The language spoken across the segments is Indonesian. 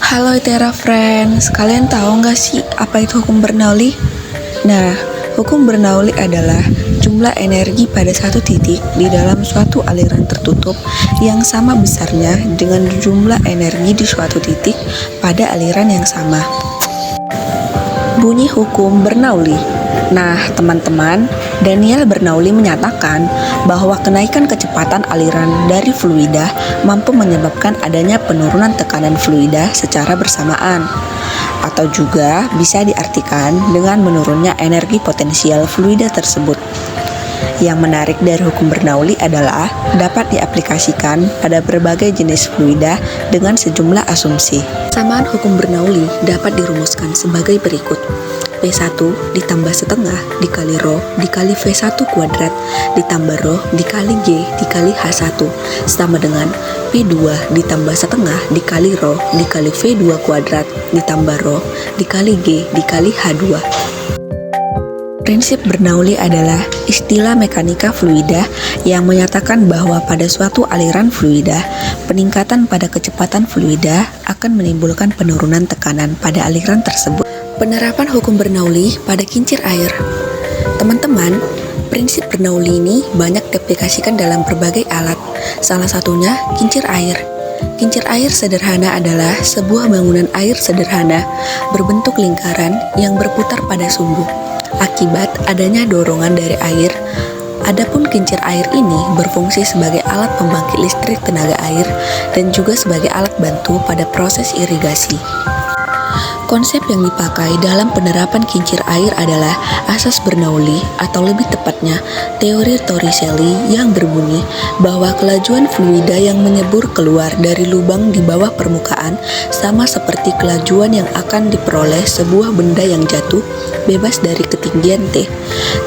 Halo Itera Friends, kalian tahu nggak sih apa itu hukum Bernoulli? Nah, hukum Bernoulli adalah jumlah energi pada satu titik di dalam suatu aliran tertutup yang sama besarnya dengan jumlah energi di suatu titik pada aliran yang sama. Bunyi hukum Bernoulli. Nah, teman-teman, Daniel Bernoulli menyatakan bahwa kenaikan kecepatan aliran dari fluida mampu menyebabkan adanya penurunan tekanan fluida secara bersamaan, atau juga bisa diartikan dengan menurunnya energi potensial fluida tersebut. Yang menarik dari hukum Bernoulli adalah dapat diaplikasikan pada berbagai jenis fluida dengan sejumlah asumsi. Samaan hukum Bernoulli dapat dirumuskan sebagai berikut. P1 ditambah setengah dikali rho dikali V1 kuadrat ditambah rho dikali G dikali H1 sama dengan P2 ditambah setengah dikali rho dikali V2 kuadrat ditambah rho dikali G dikali H2. Prinsip Bernoulli adalah istilah mekanika fluida yang menyatakan bahwa pada suatu aliran fluida, peningkatan pada kecepatan fluida akan menimbulkan penurunan tekanan pada aliran tersebut. Penerapan hukum Bernoulli pada kincir air. Teman-teman, prinsip Bernoulli ini banyak diaplikasikan dalam berbagai alat, salah satunya kincir air. Kincir air sederhana adalah sebuah bangunan air sederhana berbentuk lingkaran yang berputar pada sumbu. Akibat adanya dorongan dari air, adapun kincir air ini berfungsi sebagai alat pembangkit listrik tenaga air dan juga sebagai alat bantu pada proses irigasi. Konsep yang dipakai dalam penerapan kincir air adalah asas Bernoulli atau lebih tepatnya teori Torricelli yang berbunyi bahwa kelajuan fluida yang menyembur keluar dari lubang di bawah permukaan sama seperti kelajuan yang akan diperoleh sebuah benda yang jatuh bebas dari ketinggian T.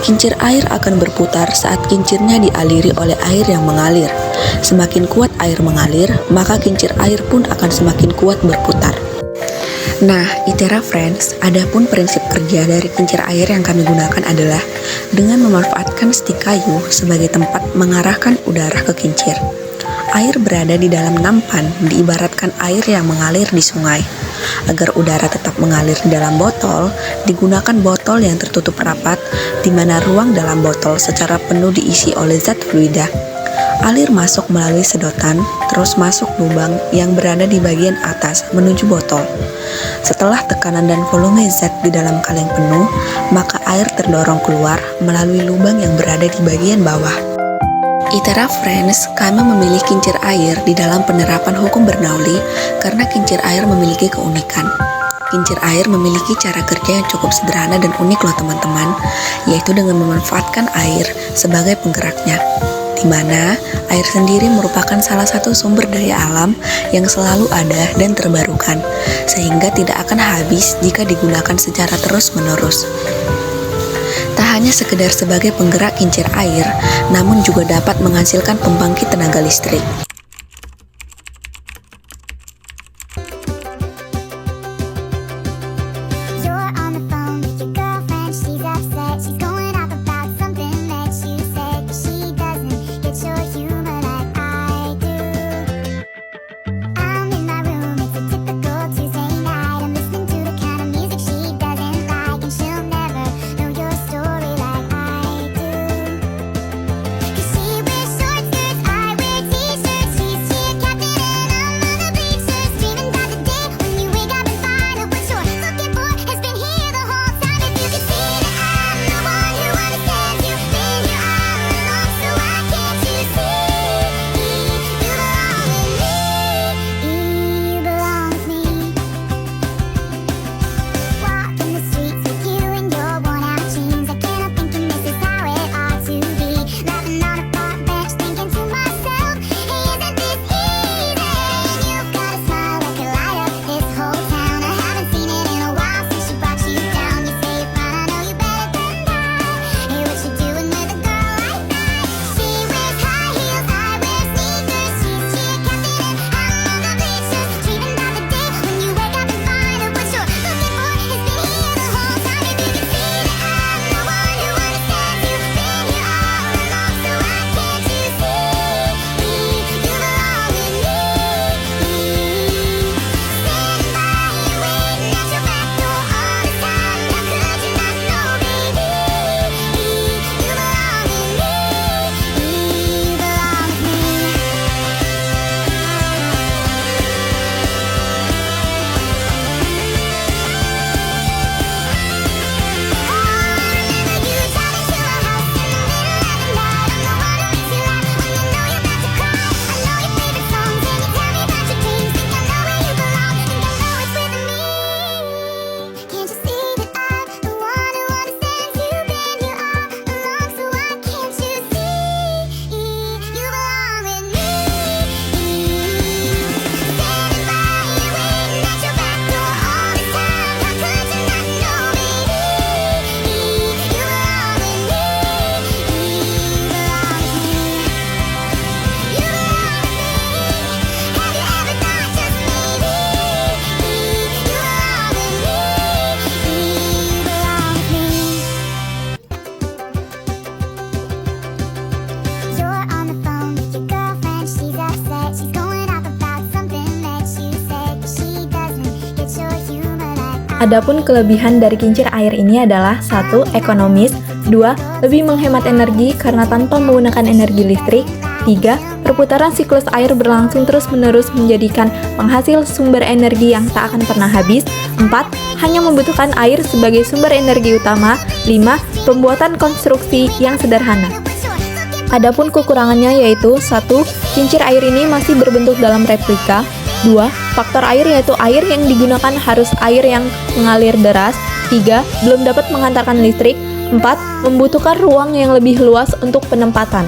Kincir air akan berputar saat kincirnya dialiri oleh air yang mengalir. Semakin kuat air mengalir, maka kincir air pun akan semakin kuat berputar. Nah, Itera Friends, adapun prinsip kerja dari kincir air yang kami gunakan adalah dengan memanfaatkan stik kayu sebagai tempat mengarahkan udara ke kincir. Air berada di dalam nampan diibaratkan air yang mengalir di sungai. Agar udara tetap mengalir di dalam botol, digunakan botol yang tertutup rapat, di mana ruang dalam botol secara penuh diisi oleh zat fluida. Alir masuk melalui sedotan, terus masuk lubang yang berada di bagian atas menuju botol. Setelah tekanan dan volume zat di dalam kaleng penuh, maka air terdorong keluar melalui lubang yang berada di bagian bawah. Itera Friends, kami memilih kincir air di dalam penerapan hukum Bernoulli karena kincir air memiliki keunikan. Kincir air memiliki cara kerja yang cukup sederhana dan unik loh teman-teman, yaitu dengan memanfaatkan air sebagai penggeraknya, di mana air sendiri merupakan salah satu sumber daya alam yang selalu ada dan terbarukan, sehingga tidak akan habis jika digunakan secara terus-menerus. Tak hanya sekedar sebagai penggerak kincir air, namun juga dapat menghasilkan pembangkit tenaga listrik. Adapun kelebihan dari kincir air ini adalah 1. Ekonomis, 2. Lebih menghemat energi karena tanpa menggunakan energi listrik, 3. Perputaran siklus air berlangsung terus-menerus menjadikan penghasil sumber energi yang tak akan pernah habis, 4. Hanya membutuhkan air sebagai sumber energi utama, 5. Pembuatan konstruksi yang sederhana. Adapun kekurangannya yaitu 1. Kincir air ini masih berbentuk dalam replika, 2. Faktor air yaitu air yang digunakan harus air yang mengalir deras, 3. Belum dapat menghantarkan listrik, 4. Membutuhkan ruang yang lebih luas untuk penempatan.